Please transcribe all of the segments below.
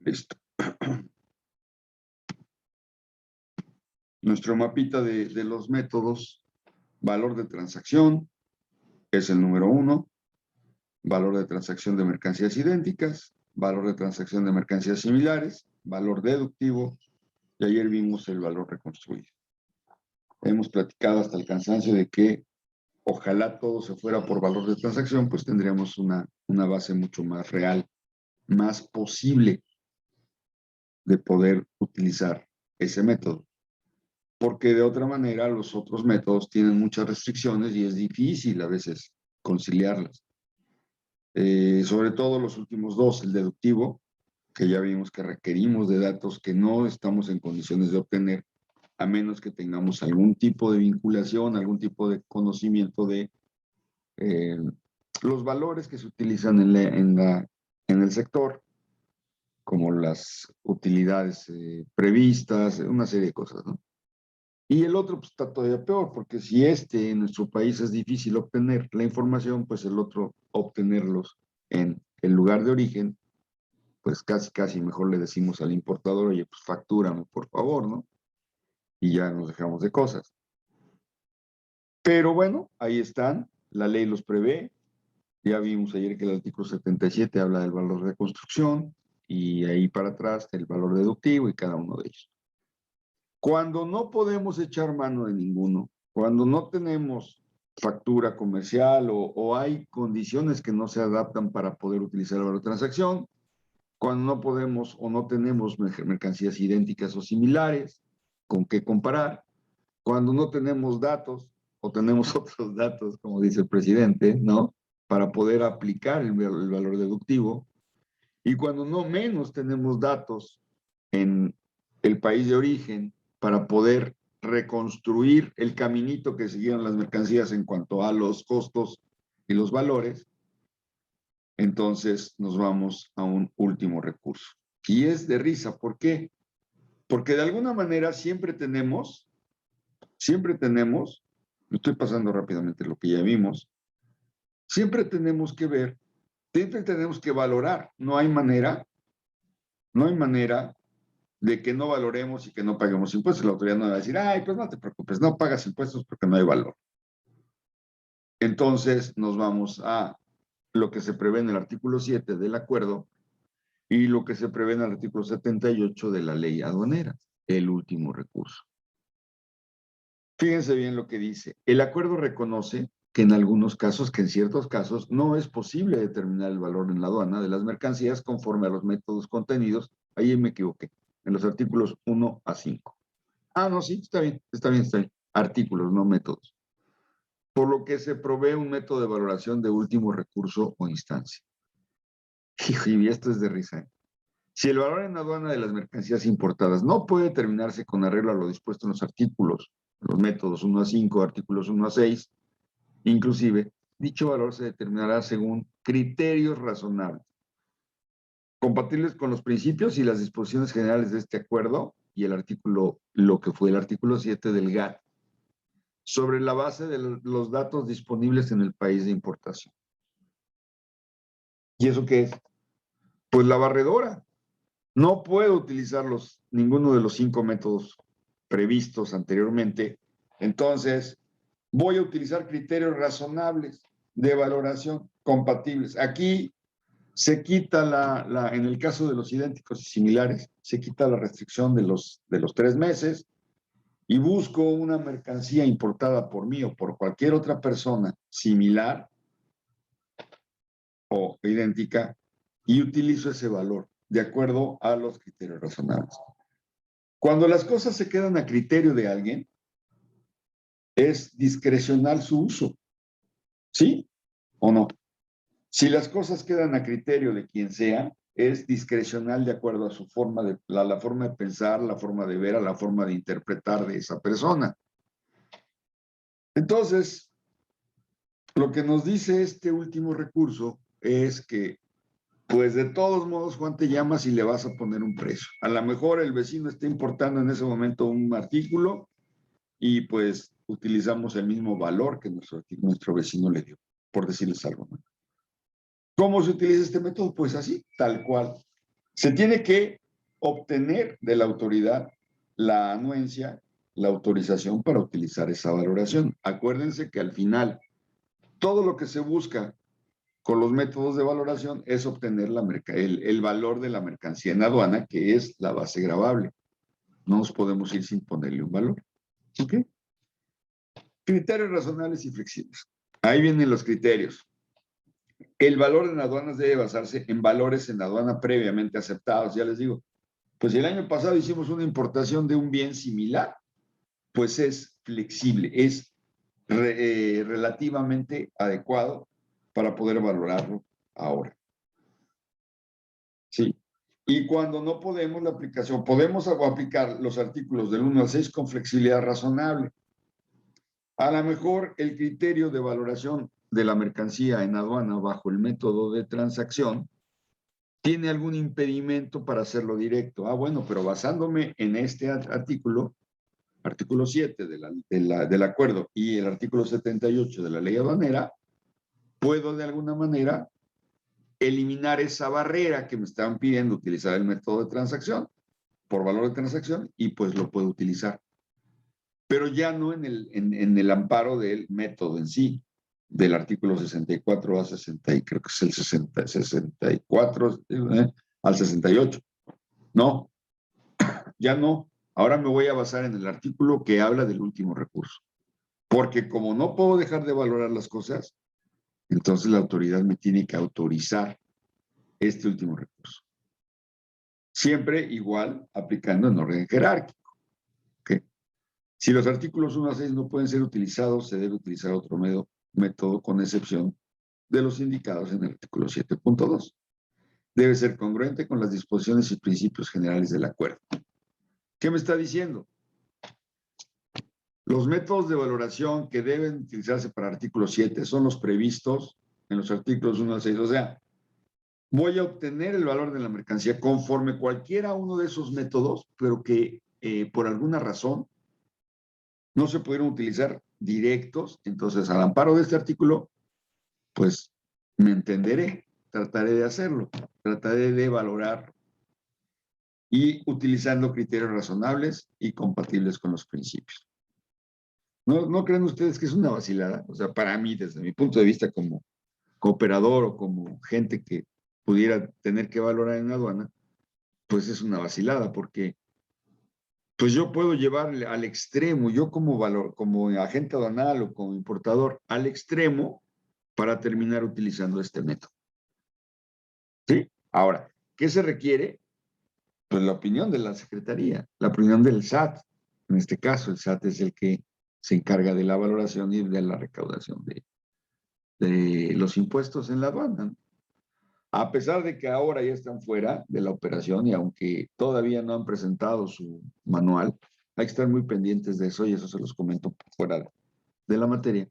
Listo. Nuestro mapita de los métodos, valor de transacción, es el número 1, valor de transacción de mercancías idénticas, valor de transacción de mercancías similares, valor deductivo, y ayer vimos el valor reconstruido. Hemos platicado hasta el cansancio de que ojalá todo se fuera por valor de transacción, pues tendríamos una base mucho más real, más posible de poder utilizar ese método. Porque de otra manera los otros métodos tienen muchas restricciones y es difícil a veces conciliarlas. Sobre todo los últimos dos, el deductivo, que ya vimos que requerimos de datos que no estamos en condiciones de obtener, a menos que tengamos algún tipo de vinculación, algún tipo de conocimiento de los valores que se utilizan en el sector, como las utilidades previstas, una serie de cosas, ¿no? Y el otro pues, está todavía peor, porque si en nuestro país es difícil obtener la información, pues el otro obtenerlos en el lugar de origen, pues casi mejor le decimos al importador, oye, pues factúrame por favor, ¿no? Y ya nos dejamos de cosas. Pero bueno, ahí están, la ley los prevé. Ya vimos ayer que el artículo 77 habla del valor de construcción y ahí para atrás el valor deductivo y cada uno de ellos. Cuando no podemos echar mano de ninguno, cuando no tenemos factura comercial o hay condiciones que no se adaptan para poder utilizar el valor de transacción, cuando no podemos o no tenemos mercancías idénticas o similares con qué comparar, cuando no tenemos datos o tenemos otros datos, como dice el presidente, ¿no? Para poder aplicar el valor deductivo, y cuando no menos tenemos datos en el país de origen para poder reconstruir el caminito que siguieron las mercancías en cuanto a los costos y los valores, entonces nos vamos a un último recurso. Y es de risa, ¿por qué? Porque de alguna manera siempre tenemos, estoy pasando rápidamente lo que ya vimos, siempre tenemos que ver, siempre tenemos que valorar, no hay manera de que no valoremos y que no paguemos impuestos. La autoridad no va a decir, ay, pues no te preocupes, no pagas impuestos porque no hay valor. Entonces nos vamos a lo que se prevé en el artículo 7 del acuerdo y lo que se prevé en el artículo 78 de la ley aduanera, el último recurso. Fíjense bien lo que dice. El acuerdo reconoce que en algunos casos, que en ciertos casos, no es posible determinar el valor en la aduana de las mercancías conforme a los métodos contenidos. Ahí me equivoqué, en los artículos 1 a 5. Ah, no, sí, está bien. Artículos, no métodos. Por lo que se provee un método de valoración de último recurso o instancia. Y esto es de risa, ¿eh? Si el valor en aduana de las mercancías importadas no puede determinarse con arreglo a lo dispuesto en los artículos, los métodos 1 a 5, artículos 1 a 6, inclusive, dicho valor se determinará según criterios razonables, compatibles con los principios y las disposiciones generales de este acuerdo y el artículo, lo que fue el artículo 7 del GATT, sobre la base de los datos disponibles en el país de importación. ¿Y eso qué es? Pues la barredora. No puedo utilizar ninguno de los 5 métodos previstos anteriormente. Entonces, voy a utilizar criterios razonables de valoración compatibles. Aquí se quita en el caso de los idénticos y similares, se quita la restricción de los 3 meses y busco una mercancía importada por mí o por cualquier otra persona similar o idéntica y utilizo ese valor de acuerdo a los criterios razonables. Cuando las cosas se quedan a criterio de alguien, es discrecional su uso. ¿Sí o no? Si las cosas quedan a criterio de quien sea, es discrecional de acuerdo a su forma la forma de pensar, la forma de ver, a la forma de interpretar de esa persona. Entonces, lo que nos dice este último recurso es que, pues de todos modos, Juan, te llamas y le vas a poner un precio. A lo mejor el vecino está importando en ese momento un artículo y pues utilizamos el mismo valor que nuestro vecino le dio, por decirles algo, ¿no? ¿Cómo se utiliza este método? Pues así, tal cual. Se tiene que obtener de la autoridad la anuencia, la autorización para utilizar esa valoración. Acuérdense que al final, todo lo que se busca con los métodos de valoración es obtener el valor de la mercancía en aduana, que es la base gravable. No nos podemos ir sin ponerle un valor. ¿Ok? Criterios razonables y flexibles. Ahí vienen los criterios. El valor en aduanas debe basarse en valores en aduana previamente aceptados. Ya les digo, pues si el año pasado hicimos una importación de un bien similar, pues es flexible, es relativamente adecuado para poder valorarlo ahora. Sí. Y cuando no podemos, la aplicación, podemos aplicar los artículos del 1 al 6 con flexibilidad razonable. A lo mejor el criterio de valoración de la mercancía en aduana bajo el método de transacción tiene algún impedimento para hacerlo directo. Ah, bueno, pero basándome en este artículo 7 del acuerdo y el artículo 78 de la ley aduanera, puedo de alguna manera eliminar esa barrera que me estaban pidiendo utilizar el método de transacción por valor de transacción y pues lo puedo utilizar. Pero ya no en el amparo del método en sí, del artículo 64 a 60, y creo que es el 64 al 68. No, ya no. Ahora me voy a basar en el artículo que habla del último recurso. Porque como no puedo dejar de valorar las cosas, entonces la autoridad me tiene que autorizar este último recurso. Siempre igual aplicando en orden jerárquico. ¿Okay? Si los artículos 1 a 6 no pueden ser utilizados, se debe utilizar otro método con excepción de los indicados en el artículo 7.2. Debe ser congruente con las disposiciones y principios generales del acuerdo. ¿Qué me está diciendo? Los métodos de valoración que deben utilizarse para artículo 7 son los previstos en los artículos 1 al 6. O sea, voy a obtener el valor de la mercancía conforme cualquiera uno de esos métodos, pero que por alguna razón no se pudieron utilizar directos. Entonces, al amparo de este artículo, pues me entenderé, trataré de hacerlo, trataré de valorar y utilizando criterios razonables y compatibles con los principios. ¿No creen ustedes que es una vacilada? O sea, para mí, desde mi punto de vista como cooperador o como gente que pudiera tener que valorar en aduana, pues es una vacilada, porque pues yo puedo llevarle al extremo, yo como agente aduanal o como importador, al extremo para terminar utilizando este método. ¿Sí? Ahora, ¿qué se requiere? Pues la opinión de la Secretaría, la opinión del SAT. En este caso, el SAT es el que se encarga de la valoración y de la recaudación de los impuestos en la aduana, ¿no? A pesar de que ahora ya están fuera de la operación y aunque todavía no han presentado su manual, hay que estar muy pendientes de eso y eso se los comento fuera de la materia.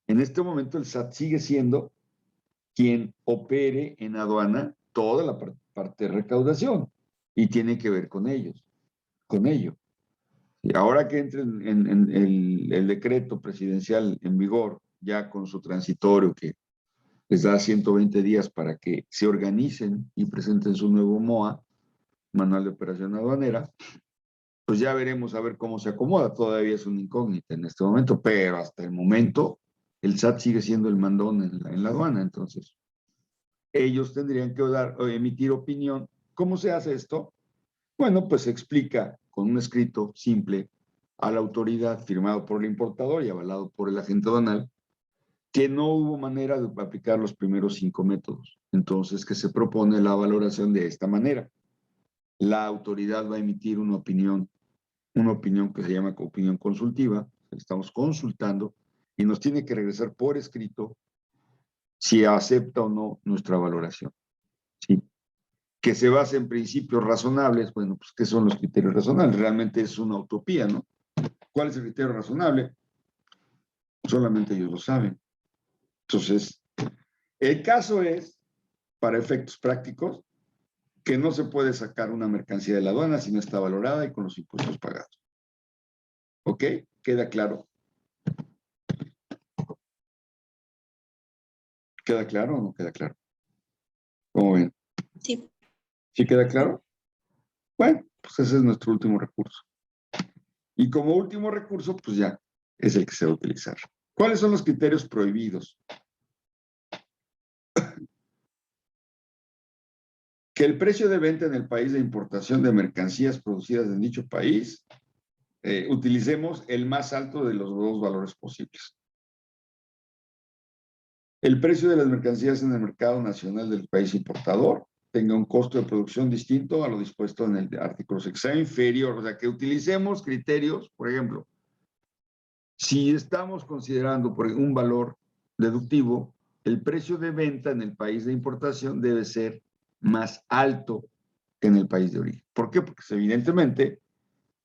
En este momento el SAT sigue siendo quien opere en aduana toda la parte de recaudación y tiene que ver con ello. Y ahora que entre en el decreto presidencial en vigor, ya con su transitorio que les da 120 días para que se organicen y presenten su nuevo MOA, Manual de Operación Aduanera, pues ya veremos a ver cómo se acomoda. Todavía es una incógnita en este momento, pero hasta el momento el SAT sigue siendo el mandón en la aduana. Entonces, ellos tendrían que emitir opinión. ¿Cómo se hace esto? Bueno, pues se explica con un escrito simple a la autoridad firmado por el importador y avalado por el agente aduanal que no hubo manera de aplicar los primeros 5 métodos. Entonces, que se propone la valoración de esta manera. La autoridad va a emitir una opinión que se llama opinión consultiva, estamos consultando, y nos tiene que regresar por escrito si acepta o no nuestra valoración. ¿Sí? Que se base en principios razonables. Bueno, pues, ¿qué son los criterios razonables? Realmente es una utopía, ¿no? ¿Cuál es el criterio razonable? Solamente ellos lo saben. Entonces, el caso es, para efectos prácticos, que no se puede sacar una mercancía de la aduana si no está valorada y con los impuestos pagados. ¿Ok? ¿Queda claro? ¿Queda claro o no queda claro? ¿Cómo ven? Sí. ¿Sí queda claro? Bueno, pues ese es nuestro último recurso. Y como último recurso, pues ya es el que se va a utilizar. ¿Cuáles son los criterios prohibidos? Que el precio de venta en el país de importación de mercancías producidas en dicho país, utilicemos el más alto de los dos valores posibles. El precio de las mercancías en el mercado nacional del país importador tenga un costo de producción distinto a lo dispuesto en el artículo 6, sea inferior, o sea, que utilicemos criterios, por ejemplo, si estamos considerando por un valor deductivo, el precio de venta en el país de importación debe ser más alto que en el país de origen. ¿Por qué? Porque evidentemente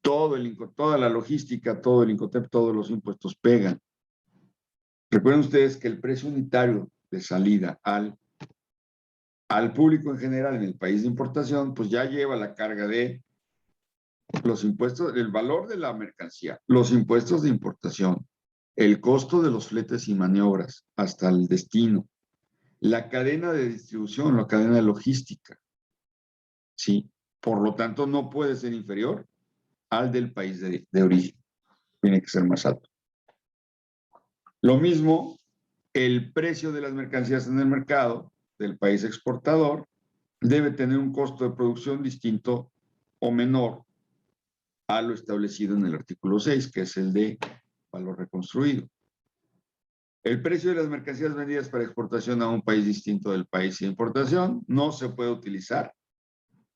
toda la logística, todo el Incotep, todos los impuestos pegan. Recuerden ustedes que el precio unitario de salida al público en general en el país de importación, pues ya lleva la carga de los impuestos, el valor de la mercancía, los impuestos de importación, el costo de los fletes y maniobras hasta el destino, la cadena de distribución, la cadena de logística, ¿sí? Por lo tanto, no puede ser inferior al del país de origen. Tiene que ser más alto. Lo mismo, el precio de las mercancías en el mercado del país exportador debe tener un costo de producción distinto o menor a lo establecido en el artículo 6, que es el de valor reconstruido. El precio de las mercancías vendidas para exportación a un país distinto del país de importación no se puede utilizar.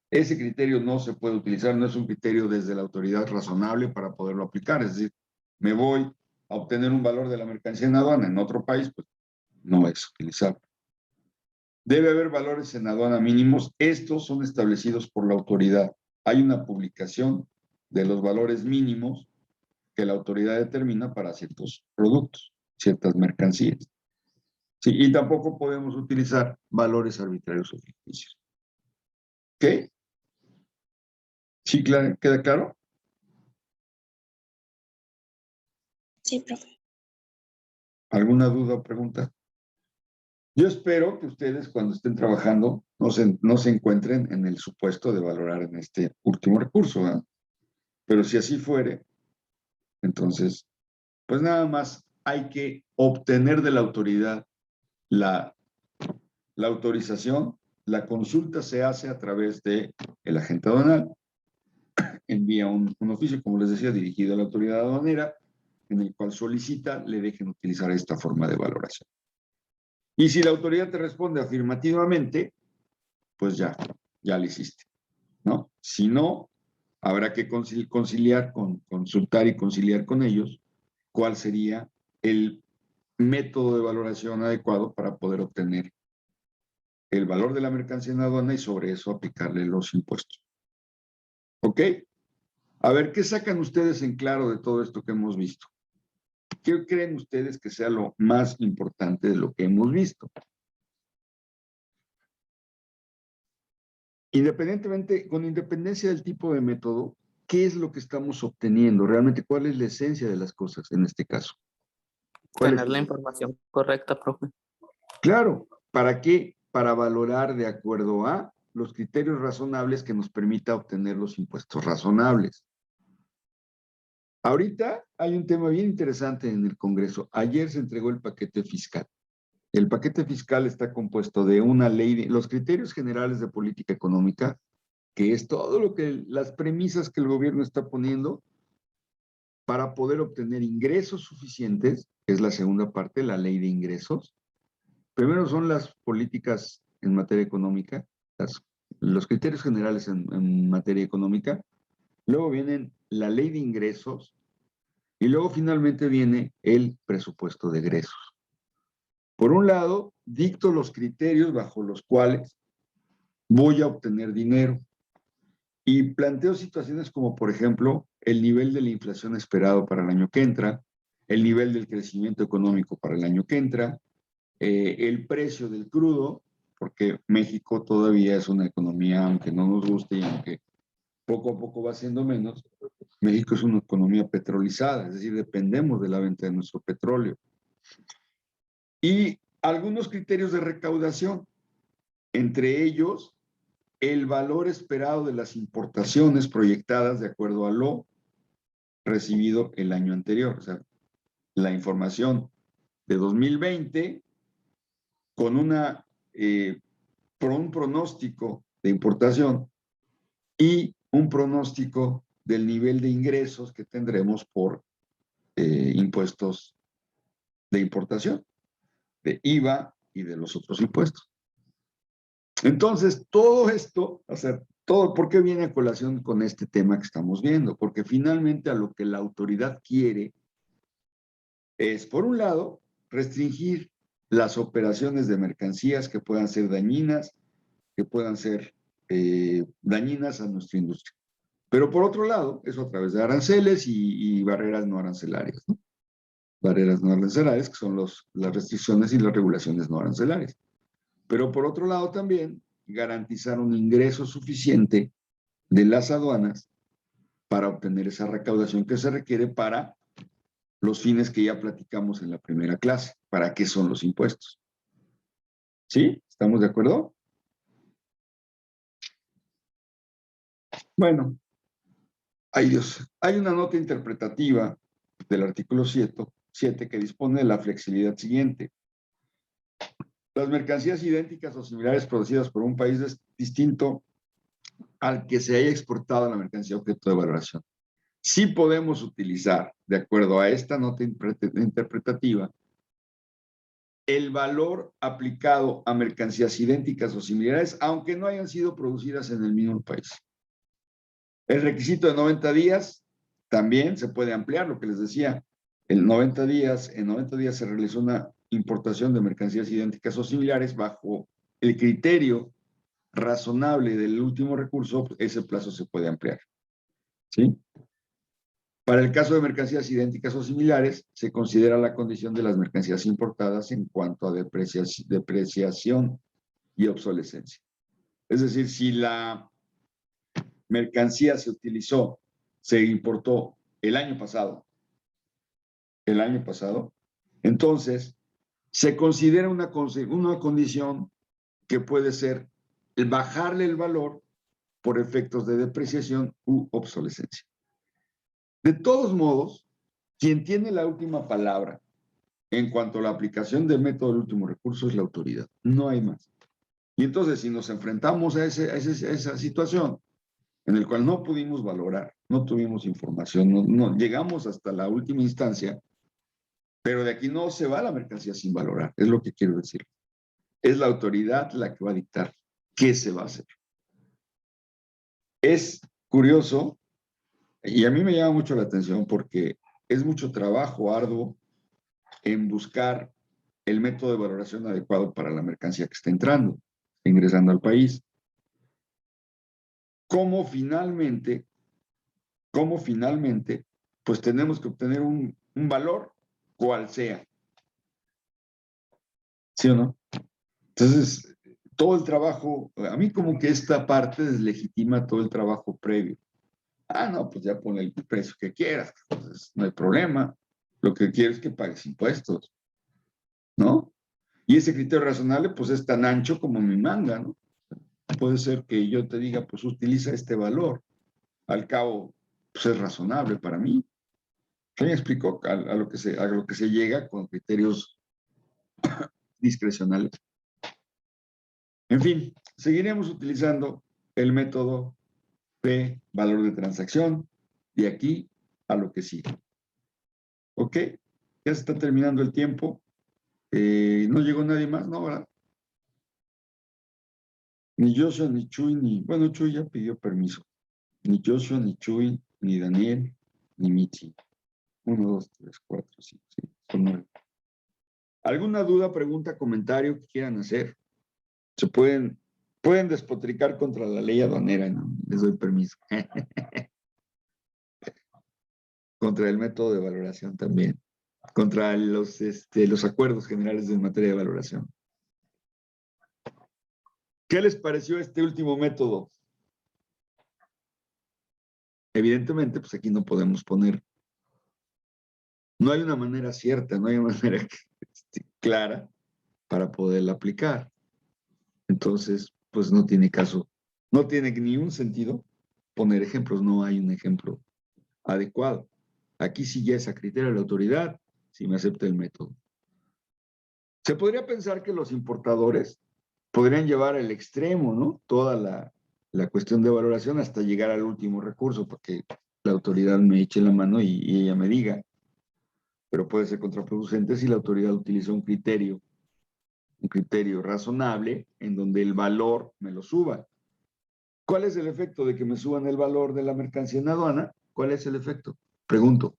Ese criterio no se puede utilizar, no es un criterio desde la autoridad razonable para poderlo aplicar. Es decir, me voy a obtener un valor de la mercancía en aduana en otro país, pues no es utilizable. Debe haber valores en aduana mínimos. Estos son establecidos por la autoridad. Hay una publicación de los valores mínimos que la autoridad determina para ciertos productos, ciertas mercancías. Sí, y tampoco podemos utilizar valores arbitrarios o ficticios. ¿Ok? ¿Sí queda claro? Sí, profe. ¿Alguna duda o pregunta? Yo espero que ustedes cuando estén trabajando no se encuentren en el supuesto de valorar en este último recurso, ¿eh? Pero si así fuere, entonces, pues nada más hay que obtener de la autoridad la autorización. La consulta se hace a través del agente aduanal, envía un oficio, como les decía, dirigido a la autoridad aduanera, en el cual solicita le dejen utilizar esta forma de valoración. Y si la autoridad te responde afirmativamente, pues ya lo hiciste, ¿no? Si no, habrá que consultar y conciliar con ellos cuál sería el método de valoración adecuado para poder obtener el valor de la mercancía en aduana y sobre eso aplicarle los impuestos. ¿Ok? A ver, ¿qué sacan ustedes en claro de todo esto que hemos visto? ¿Qué creen ustedes que sea lo más importante de lo que hemos visto? Con independencia del tipo de método, ¿qué es lo que estamos obteniendo? Realmente, ¿cuál es la esencia de las cosas en este caso? Tener la información correcta, profe. Claro, ¿para qué? Para valorar de acuerdo a los criterios razonables que nos permita obtener los impuestos razonables. Ahorita hay un tema bien interesante en el Congreso. Ayer se entregó el paquete fiscal. El paquete fiscal está compuesto de una ley, los criterios generales de política económica, que es todo las premisas que el gobierno está poniendo para poder obtener ingresos suficientes, que es la segunda parte, la ley de ingresos. Primero son las políticas en materia económica, los criterios generales en materia económica. Luego vienen la ley de ingresos y luego finalmente viene el presupuesto de egresos. Por un lado, dicto los criterios bajo los cuales voy a obtener dinero y planteo situaciones como, por ejemplo, el nivel de la inflación esperado para el año que entra, el nivel del crecimiento económico para el año que entra, el precio del crudo, porque México todavía es una economía, aunque no nos guste y aunque poco a poco va siendo menos, México es una economía petrolizada, es decir, dependemos de la venta de nuestro petróleo. Y algunos criterios de recaudación, entre ellos el valor esperado de las importaciones proyectadas de acuerdo a lo recibido el año anterior. O sea, la información de 2020 con un pronóstico de importación y un pronóstico del nivel de ingresos que tendremos por impuestos de importación, de IVA y de los otros impuestos. Entonces, todo esto, o sea, ¿por qué viene a colación con este tema que estamos viendo? Porque finalmente a lo que la autoridad quiere es, por un lado, restringir las operaciones de mercancías que puedan ser dañinas, que puedan ser dañinas a nuestra industria. Pero por otro lado, eso a través de aranceles y barreras no arancelarias, ¿no? Barreras no arancelarias, que son las restricciones y las regulaciones no arancelarias. Pero por otro lado también garantizar un ingreso suficiente de las aduanas para obtener esa recaudación que se requiere para los fines que ya platicamos en la primera clase. ¿Para qué son los impuestos? ¿Sí? ¿Estamos de acuerdo? Bueno, ay Dios, hay una nota interpretativa del artículo 7 que dispone de la flexibilidad siguiente. Las mercancías idénticas o similares producidas por un país distinto al que se haya exportado la mercancía objeto de valoración. Sí podemos utilizar, de acuerdo a esta nota interpretativa, el valor aplicado a mercancías idénticas o similares, aunque no hayan sido producidas en el mismo país. El requisito de 90 días también se puede ampliar, lo que les decía. En 90 días se realizó una importación de mercancías idénticas o similares bajo el criterio razonable del último recurso, ese plazo se puede ampliar. ¿Sí? Para el caso de mercancías idénticas o similares, se considera la condición de las mercancías importadas en cuanto a depreciación y obsolescencia. Es decir, si la mercancía se importó el año pasado, entonces se considera una condición que puede ser el bajarle el valor por efectos de depreciación u obsolescencia. De todos modos, quien tiene la última palabra en cuanto a la aplicación del método del último recurso es la autoridad, no hay más. Y entonces, si nos enfrentamos a esa situación en la cual no pudimos valorar, no tuvimos información, no llegamos hasta la última instancia, pero de aquí no se va la mercancía sin valorar, es lo que quiero decir. Es la autoridad la que va a dictar qué se va a hacer. Es curioso, y a mí me llama mucho la atención porque es mucho trabajo arduo en buscar el método de valoración adecuado para la mercancía que está ingresando al país. Cómo finalmente, pues tenemos que obtener un valor, cual sea. ¿Sí o no? Entonces, todo el trabajo, a mí como que esta parte deslegitima todo el trabajo previo. Ah, no, pues ya pon el precio que quieras, entonces no hay problema. Lo que quiero es que pagues impuestos, ¿no? Y ese criterio razonable, pues es tan ancho como mi manga, ¿no? Puede ser que yo te diga, pues utiliza este valor. Al cabo, pues es razonable para mí. ¿Qué me explicó? A lo que se llega con criterios discrecionales. En fin, seguiremos utilizando el método de valor de transacción de aquí a lo que sigue. ¿Ok? Ya se está terminando el tiempo. ¿No llegó nadie más? No, ¿verdad? Ni Joshua, ni Chuy, bueno, Chuy ya pidió permiso. Ni Joshua, ni Chuy, ni Daniel, ni Michi. 1, 2, 3, 4, 5, 6, son 9. ¿Alguna duda, pregunta, comentario que quieran hacer? Se pueden despotricar contra la ley aduanera, ¿no? Les doy permiso. Contra el método de valoración también. Contra los acuerdos generales en materia de valoración. ¿Qué les pareció este último método? Evidentemente, pues aquí no podemos poner. No hay una manera cierta, no hay una manera clara para poderla aplicar. Entonces, pues no tiene caso No tiene ni un sentido poner ejemplos, no hay un ejemplo adecuado. Aquí sí ya es a criterio de la autoridad si me acepta el método. Se podría pensar que los importadores podrían llevar al extremo, ¿no? Toda la cuestión de valoración hasta llegar al último recurso, porque la autoridad me eche la mano y ella me diga. Pero puede ser contraproducente si la autoridad utiliza un criterio razonable en donde el valor me lo suba. ¿Cuál es el efecto de que me suban el valor de la mercancía en aduana? ¿Cuál es el efecto? Pregunto.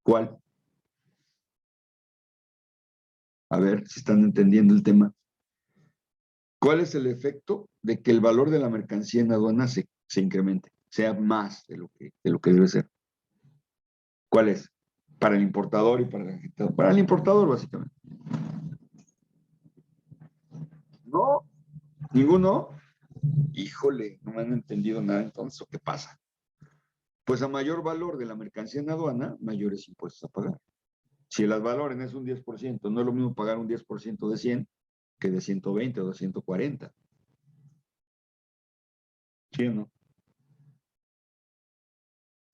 ¿Cuál? A ver si están entendiendo el tema. ¿Cuál es el efecto de que el valor de la mercancía en aduana se incremente, sea más de lo que debe ser? ¿Cuál es? Para el importador y para el agitador. Para el importador, básicamente. No, ninguno. Híjole, no me han entendido nada entonces, ¿o qué pasa? Pues a mayor valor de la mercancía en aduana, mayores impuestos a pagar. Si el valoren es un 10%, no es lo mismo pagar un 10% de 100 que de 120 o de 140. ¿Sí o no?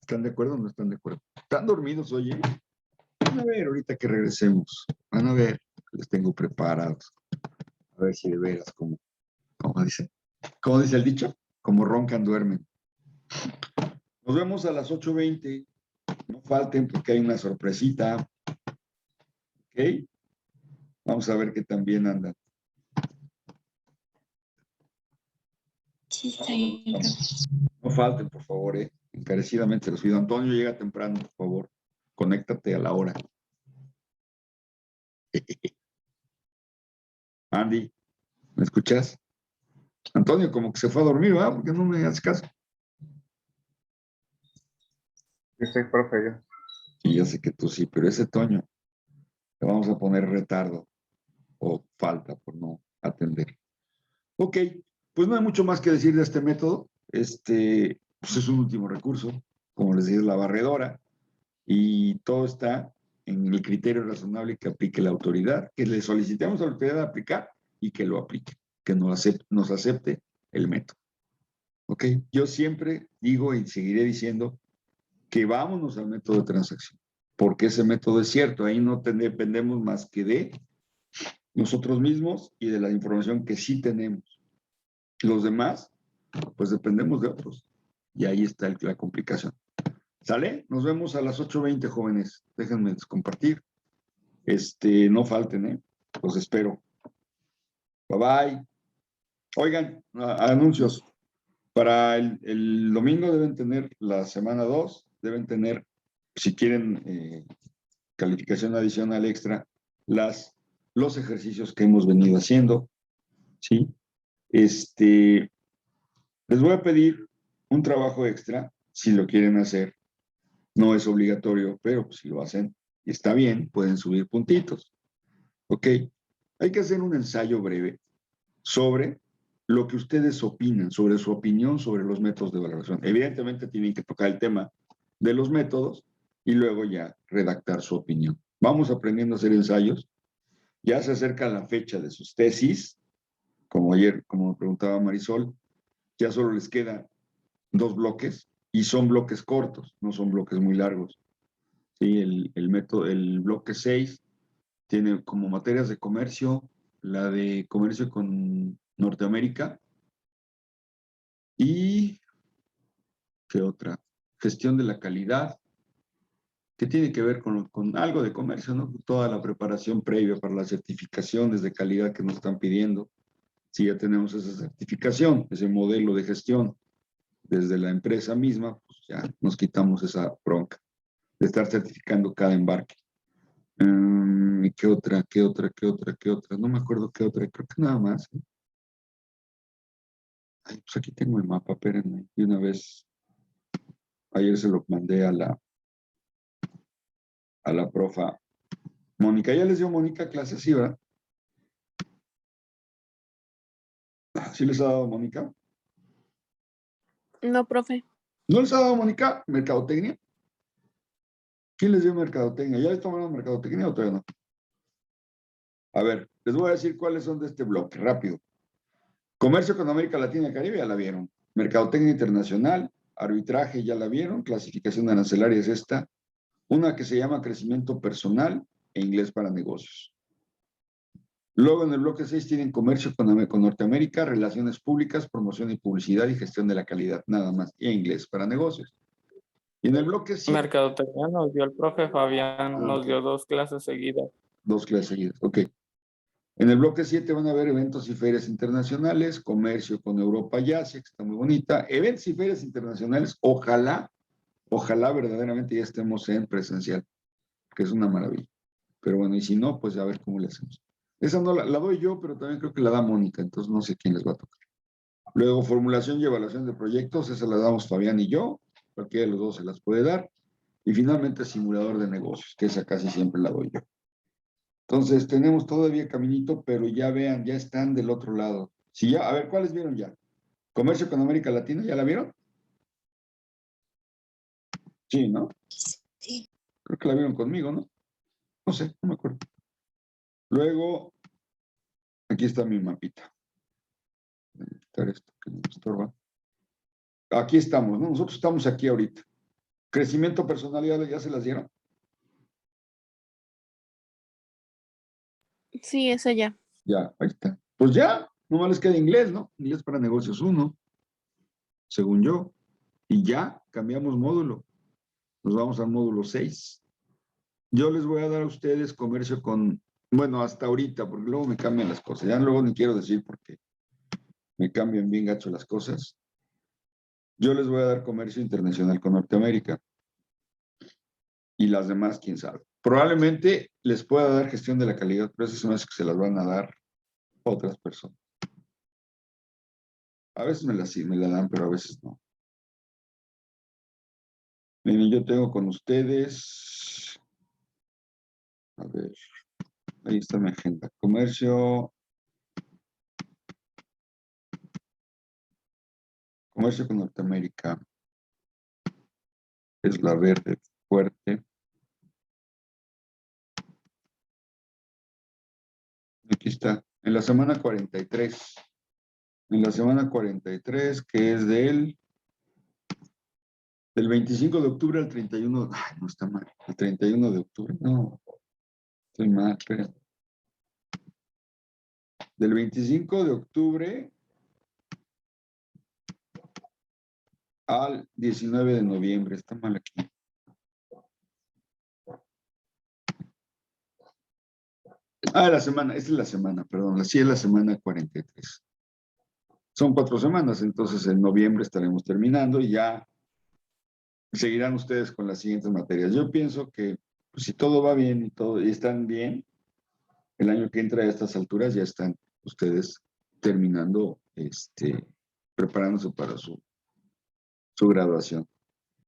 ¿Están de acuerdo o no están de acuerdo? ¿Están dormidos, oye? Van a ver ahorita que regresemos. Van a ver, les tengo preparados. A ver si de veras, como dice el dicho, como roncan, duermen. Nos vemos a las 8:20. No falten porque hay una sorpresita. ¿Ok? Vamos a ver que también andan. Sí, está bien, profe. No falten, por favor, encarecidamente los pido. Antonio, llega temprano, por favor. Conéctate a la hora. Andy, ¿me escuchas? Antonio, como que se fue a dormir, ¿verdad? ¿Por qué no me haces caso? Yo soy profe, yo. Sí, ya sé que tú sí, pero ese Toño, le vamos a poner retardo o falta por no atender. Ok, pues no hay mucho más que decir de este método. Pues es un último recurso, como les decía, es la barredora, y todo está en el criterio razonable que aplique la autoridad, que le solicitemos a la autoridad de aplicar y que lo aplique, que nos acepte el método. Ok, yo siempre digo y seguiré diciendo que vámonos al método de transacción, porque ese método es cierto, ahí no dependemos más que de nosotros mismos y de la información que sí tenemos. Los demás, pues dependemos de otros. Y ahí está la complicación. ¿Sale? Nos vemos a las 8:20, jóvenes. Déjenme compartir. No falten, ¿eh? Los espero. Bye bye. Oigan, anuncios. Para el domingo deben tener la semana 2, deben tener, si quieren calificación adicional extra, los ejercicios que hemos venido haciendo, ¿sí? Les voy a pedir un trabajo extra, si lo quieren hacer. No es obligatorio, pero si lo hacen, está bien, pueden subir puntitos. ¿Ok? Hay que hacer un ensayo breve sobre lo que ustedes opinan, sobre su opinión sobre los métodos de valoración. Evidentemente tienen que tocar el tema de los métodos y luego ya redactar su opinión. Vamos aprendiendo a hacer ensayos. Ya se acerca la fecha de sus tesis, como ayer, como me preguntaba Marisol, ya solo les queda 2 bloques y son bloques cortos, no son bloques muy largos. ¿Sí? El bloque 6 tiene como materias de comercio, la de comercio con Norteamérica y, ¿qué otra? Gestión de la calidad, que tiene que ver con algo de comercio, ¿no? Toda la preparación previa para las certificaciones de calidad que nos están pidiendo. Si ya tenemos esa certificación, ese modelo de gestión desde la empresa misma, pues ya nos quitamos esa bronca de estar certificando cada embarque. ¿Qué otra? No me acuerdo qué otra, creo que nada más. Ay, pues aquí tengo el mapa, espérenme. Y una vez, ayer se lo mandé a la profa Mónica. ¿Ya les dio Mónica clases? Sí, ¿verdad? ¿Sí les ha dado Mónica? No, profe. ¿No les ha dado Mónica mercadotecnia? ¿Quién les dio mercadotecnia? ¿Ya les tomaron mercadotecnia o todavía no? A ver, les voy a decir cuáles son de este bloque, rápido. Comercio con América Latina y Caribe, ya la vieron. Mercadotecnia internacional, arbitraje, ya la vieron. Clasificación arancelaria es esta. Una que se llama crecimiento personal e inglés para negocios. Luego en el bloque 6 tienen comercio con Norteamérica, relaciones públicas, promoción y publicidad y gestión de la calidad, nada más, y inglés para negocios. Y en el bloque 7... Mercadotecnia nos dio el profe Fabián, nos dio 2 clases seguidas. 2 clases seguidas, ok. En el bloque 7 van a haber eventos y ferias internacionales, comercio con Europa y Asia, que está muy bonita. Eventos y ferias internacionales, ojalá verdaderamente ya estemos en presencial, que es una maravilla. Pero bueno, y si no, pues a ver cómo le hacemos. Esa no la doy yo, pero también creo que la da Mónica, entonces no sé quién les va a tocar. Luego, formulación y evaluación de proyectos, esa la damos Fabián y yo, cualquiera de los dos se las puede dar. Y finalmente, simulador de negocios, que esa casi siempre la doy yo. Entonces, tenemos todavía caminito, pero ya vean, ya están del otro lado. Si ya, a ver, ¿cuáles vieron ya? Comercio con América Latina, ¿ya la vieron? Sí, ¿no? Sí. Creo que la vieron conmigo, ¿no? No sé, no me acuerdo. Luego, aquí está mi mapita. Voy a quitar esto que me estorba. Aquí estamos, ¿no? Nosotros estamos aquí ahorita. Crecimiento personal, ¿ya se las dieron? Sí, esa ya. Ya, ahí está. Pues ya, nomás les queda inglés, ¿no? Inglés para negocios 1, según yo. Y ya, cambiamos módulo. Nos vamos al módulo 6. Yo les voy a dar a ustedes comercio con, bueno, hasta ahorita, porque luego me cambian las cosas. Ya luego ni quiero decir porque me cambian bien gacho las cosas. Yo les voy a dar comercio internacional con Norteamérica. Y las demás, quién sabe. Probablemente les pueda dar gestión de la calidad, pero eso se me hace que se las van a dar otras personas. A veces me la dan, pero a veces no. Miren, yo tengo con ustedes, a ver, ahí está mi agenda. Comercio con Norteamérica. Es la verde fuerte. Aquí está, en la semana 43. En la semana 43, que es del 25 de octubre al 31, ay, no está mal, el 31 de octubre, no, estoy mal, espera. Del 25 de octubre al 19 de noviembre, está mal aquí. La semana, esta es la semana, perdón, sí es la semana 43. Son 4 semanas, entonces en noviembre estaremos terminando y ya seguirán ustedes con las siguientes materias. Yo pienso que pues, si todo va bien y están bien, el año que entra a estas alturas ya están ustedes terminando, preparándose para su graduación.